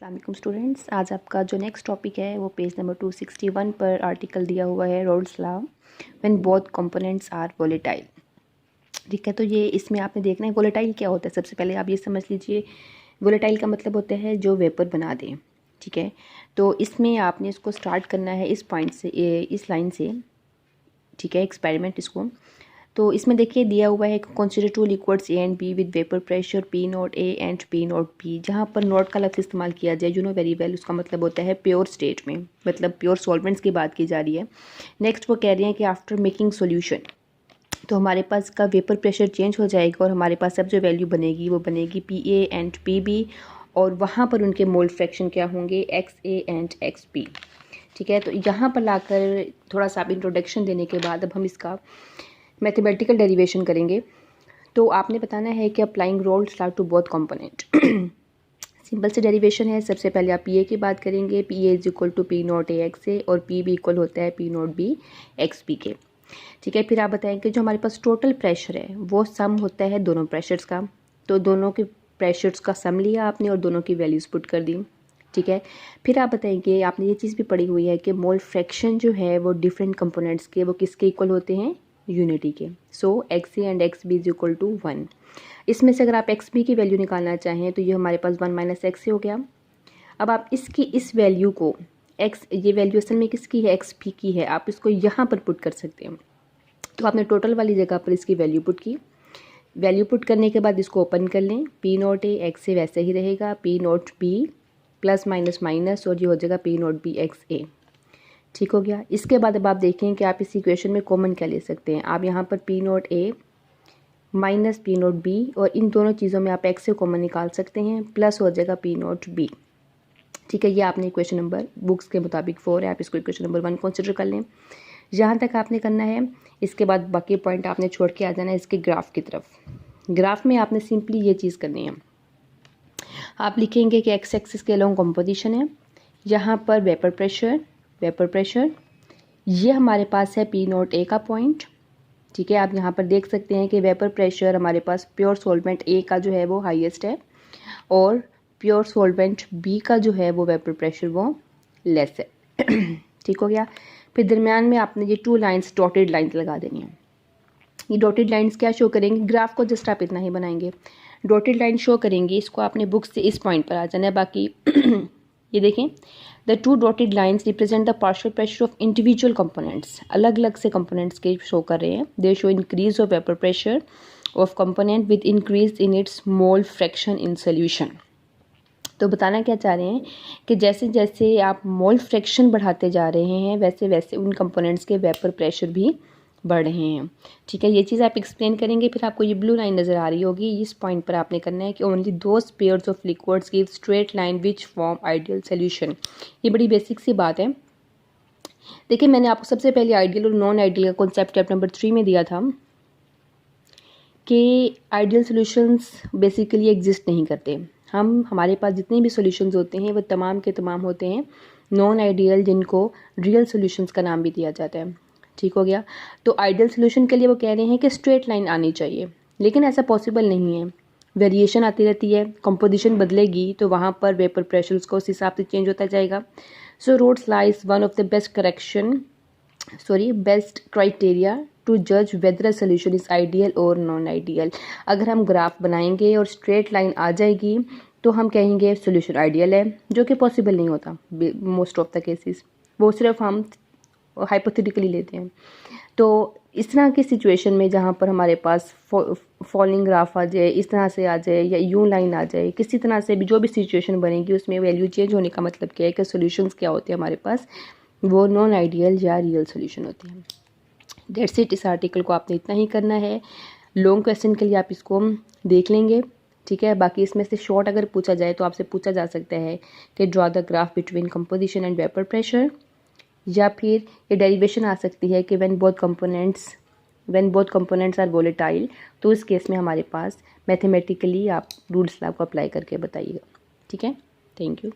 अस्सलाम स्टूडेंट्स, आज आपका जो नेक्स्ट टॉपिक है वो पेज नंबर 261 पर आर्टिकल दिया हुआ है Raoult's law when both components are volatile. ठीक है, तो ये इसमें आपने देखना है वोलेटाइल क्या होता है। सबसे पहले आप ये समझ लीजिए, वोलेटाइल का मतलब होता है जो वेपर बना दें। ठीक है, तो इसमें आपने इसको स्टार्ट करना है इस पॉइंट से, इस लाइन से। ठीक है, एक्सपेरिमेंट इसको। तो इसमें देखिए दिया हुआ है consider two liquids A and be with vapour pressure P naught A and P naught B. जहाँ पर नॉट का लफ्ज़ इस्तेमाल किया जाए, यू नो वेरी वेल, उसका मतलब होता है प्योर स्टेट में, मतलब प्योर सॉल्वेंट्स की बात की जा रही है। नेक्स्ट वो कह रहे हैं कि आफ्टर मेकिंग सोल्यूशन, तो हमारे पास का वेपर प्रेशर चेंज हो जाएगा और हमारे पास अब जो वैल्यू बनेगी वो बनेगी P A and P B, और वहाँ पर उनके मोल फ्रैक्शन क्या होंगे, x A and x B. ठीक है, तो यहाँ पर लाकर थोड़ा सा आप इंट्रोडक्शन देने के बाद अब हम इसका मैथमेटिकल डेरिवेशन करेंगे। तो आपने बताना है कि applying Raoult's law to both component. Simple से डेरिवेशन है। सबसे पहले आप पी ए की बात करेंगे, P A is equal to P naught A X A और पी बी इक्वल होता है P naught B X B के। ठीक है, फिर आप बताएंगे जो हमारे पास टोटल प्रेशर है वो सम होता है दोनों प्रेशर्स का। तो दोनों के प्रेशर्स का सम लिया आपने और दोनों की वैल्यूज़ पुट कर दी। ठीक है, फिर आप बताएंगे, आपने ये चीज़ भी पढ़ी हुई है कि मोल फ्रैक्शन जो है वो डिफरेंट कंपोनेंट्स के वो किसके इक्वल होते हैं, यूनिटी के। So X A and x B is equal to 1। इसमें से अगर आप एक्स बी की वैल्यू निकालना चाहें तो ये हमारे पास 1 माइनस एक्स हो गया। अब आप इसकी इस वैल्यू को एक्स, ये वैल्यू असल में किसकी है, एक्स बी की है, आप इसको यहाँ पर पुट कर सकते हैं। तो आपने टोटल वाली जगह पर इसकी वैल्यू पुट की। वैल्यू पुट करने के बाद इसको ओपन कर लें, पी नॉट ए एक्स से वैसे ही रहेगा, P naught B plus minus minus और ये हो जाएगा पी नॉट बी एक्स ए। ठीक हो गया। इसके बाद अब आप देखें कि आप इस इक्वेशन में कॉमन क्या ले सकते हैं। आप यहाँ पर पी नॉट ए माइनस पी नॉट बी और इन दोनों चीज़ों में आप एक्स से कॉमन निकाल सकते हैं, प्लस हो जाएगा पी नॉट बी। ठीक है, ये आपने इक्वेशन नंबर बुक्स के मुताबिक 4 है, आप इसको इक्वेशन नंबर 1 कंसिडर कर लें। यहाँ तक आपने करना है। इसके बाद बाकी पॉइंट आपने छोड़ के आ जाना है इसके ग्राफ की तरफ। ग्राफ में आपने सिंपली ये चीज़ करनी है, आप लिखेंगे कि एक्स एक्सिस के अलोंग कंपोजिशन है, यहाँ पर वेपर प्रेशर ये हमारे पास है पी नॉट ए का पॉइंट। ठीक है, आप यहाँ पर देख सकते हैं कि वेपर प्रेशर हमारे पास प्योर सॉल्वेंट ए का जो है वो हाईएस्ट है और प्योर सॉल्वेंट बी का जो है वो वेपर प्रेशर वो लेस है। ठीक हो गया। फिर दरमियान में आपने ये 2 लाइंस डॉटेड लाइंस लगा देनी है। ये डॉटेड लाइंस क्या शो करेंगे, ग्राफ को जस्ट आप इतना ही बनाएंगे, डॉटेड लाइन शो करेंगी। इसको आपने बुक से इस पॉइंट पर आ जाना है। बाकी ये देखें, the 2 dotted lines represent the partial pressure of individual components. अलग अलग से कंपोनेंट्स के शो कर रहे हैं। दे show increase of vapour pressure of component with increase in its mole fraction in solution. तो बताना क्या चाह रहे हैं कि जैसे जैसे आप मोल फ्रैक्शन बढ़ाते जा रहे हैं वैसे वैसे उन कंपोनेंट्स के वेपर प्रेशर भी बढ़ रहे हैं। ठीक है, ये चीज़ आप एक्सप्लेन करेंगे। फिर आपको ये ब्लू लाइन नज़र आ रही होगी, इस पॉइंट पर आपने करना है कि only those pairs of liquids give straight line which form ideal solution. ये बड़ी बेसिक सी बात है। देखिए, मैंने आपको सबसे पहले आइडियल और नॉन आइडियल का कॉन्सेप्ट चैप्टर नंबर 3 में दिया था कि आइडियल सोल्यूशंस बेसिकली एग्जिस्ट नहीं करते। हमारे पास जितने भी सोल्यूशंस होते हैं वो तमाम के तमाम होते हैं नॉन आइडियल, जिनको रियल सोल्यूशंस का नाम भी दिया जाता है। ठीक हो गया। तो आइडियल सोल्यूशन के लिए वो कह रहे हैं कि स्ट्रेट लाइन आनी चाहिए, लेकिन ऐसा पॉसिबल नहीं है। वेरिएशन आती रहती है, कंपोजिशन बदलेगी तो वहाँ पर वेपर प्रेशर उसको उस हिसाब से चेंज होता जाएगा। So Raoult's law is one of the best criteria to जज whether a solution is ideal और नॉन आइडियल। अगर हम ग्राफ बनाएंगे और स्ट्रेट लाइन आ जाएगी तो हम कहेंगे सोल्यूशन आइडियल है, जो कि पॉसिबल नहीं होता मोस्ट ऑफ द केसेस। वो सिर्फ हम हाइपोथेटिकली लेते हैं। तो इस तरह की सिचुएशन में जहाँ पर हमारे पास फॉलिंग ग्राफ आ जाए, इस तरह से आ जाए या यूं लाइन आ जाए, किसी तरह से भी जो भी सिचुएशन बनेगी उसमें वैल्यू चेंज होने का मतलब क्या है कि सॉल्यूशंस क्या होते हैं हमारे पास, वो नॉन आइडियल या रियल सॉल्यूशन होती है। That's it. इस आर्टिकल को आपने इतना ही करना है। लॉन्ग क्वेश्चन के लिए आप इसको देख लेंगे। ठीक है, बाकी इसमें से शॉर्ट अगर पूछा जाए तो आपसे पूछा जा सकता है कि draw the graph between composition and vapour pressure, या फिर ये डेरिवेशन आ सकती है कि when both components are volatile. तो इस केस में हमारे पास मैथमेटिकली आप रूल्स लॉ को अप्लाई करके बताइएगा। ठीक है, थैंक यू।